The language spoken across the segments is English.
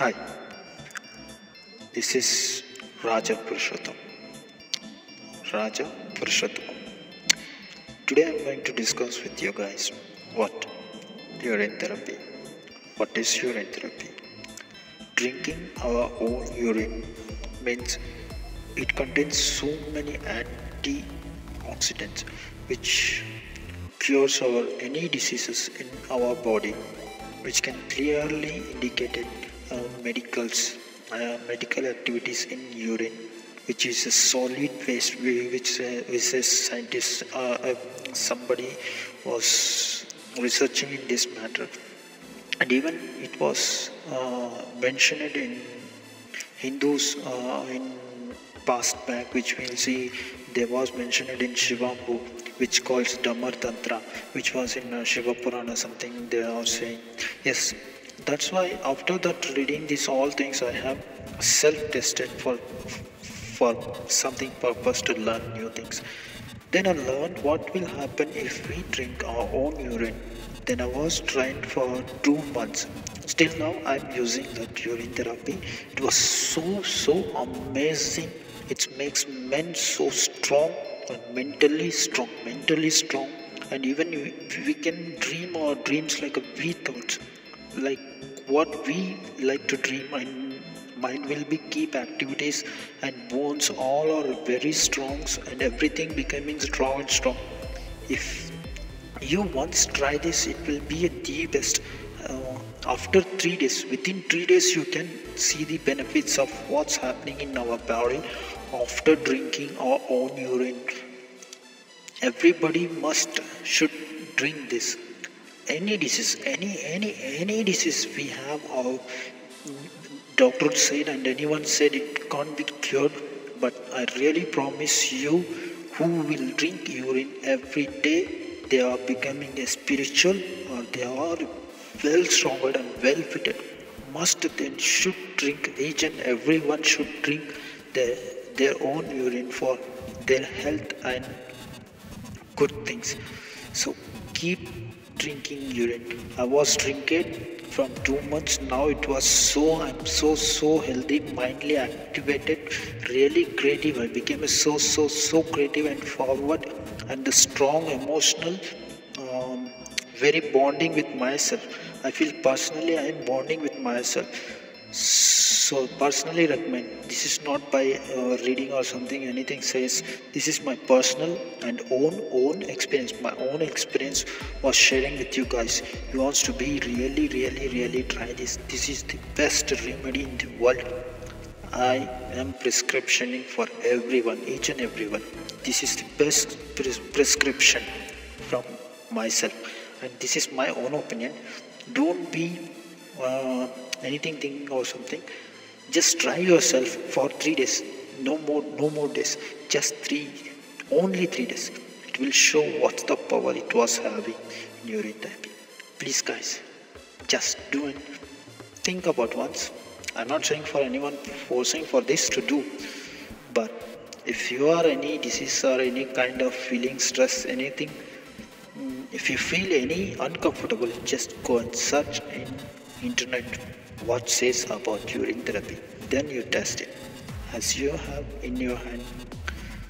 Hi, this is Raja Purushottam. Raja Purushottam. Today I'm going to discuss with you guys what urine therapy. What is urine therapy? Drinking our own urine means it contains so many antioxidants which cures our any diseases in our body, which can clearly indicate medical activities in urine, which is a solid waste which a scientist somebody was researching in this matter, and even it was mentioned in Hindus in past back, which we'll see there was mentioned in Shivambu, which calls Dhamar Tantra, which was in Shiva Purana something they are saying. Yes, that's why after that reading these all things I have self-tested for something purpose to learn new things. Then I learned what will happen if we drink our own urine. Then I was trained for 2 months. Still now I'm using that urine therapy. It was so amazing. It makes men so strong and mentally strong, and even we can dream our dreams like a we thoughts, like what we like to dream, and mind will be keep activities and bones all are very strong and everything becoming strong and strong. If you once try this, it will be the best. After 3 days, within 3 days, you can see the benefits of what's happening in our body after drinking our own urine. Everybody should drink this. Any disease, any disease we have, our doctor said and anyone said it can't be cured, but I really promise you, who will drink urine every day, they are becoming a spiritual, or they are well stronger and well fitted. Must then should drink, each and everyone should drink their own urine for their health and good things. So keep drinking urine. I was drinking from 2 months now. It was I'm so healthy, mindly activated, really creative. I became a so creative and forward, and the strong emotional, very bonding with myself. I feel personally I am bonding with myself. So personally recommend. This is not by reading or something. Anything says. This is my personal and own experience. My own experience was sharing with you guys. You wants to be really try this. This is the best remedy in the world. I am prescriptioning for everyone, each and everyone. This is the best prescription from myself, and this is my own opinion. Don't be anything thinking or something. Just try yourself for 3 days. No more days. Just only 3 days. It will show what's the power it was having in urine therapy. Please guys, just do it. Think about once. I'm not saying for anyone forcing for this to do, but if you are any disease or any kind of feeling stress, anything, if you feel any uncomfortable, just go and search in internet what says about urine therapy. Then you test it as you have in your hand.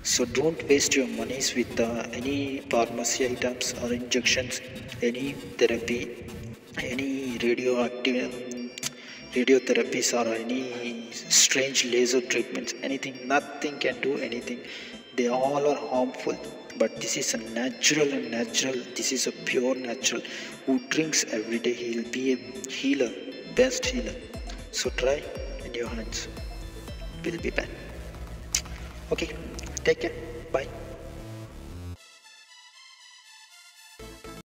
So don't waste your monies with any pharmacy items or injections, any therapy, any radiotherapies or any strange laser treatments, anything. Nothing can do anything. They all are harmful. But this is a natural. This is a pure natural. Who drinks every day, he'll be a healer, best healer. So try in your hands. We'll be back. Okay, take care. Bye.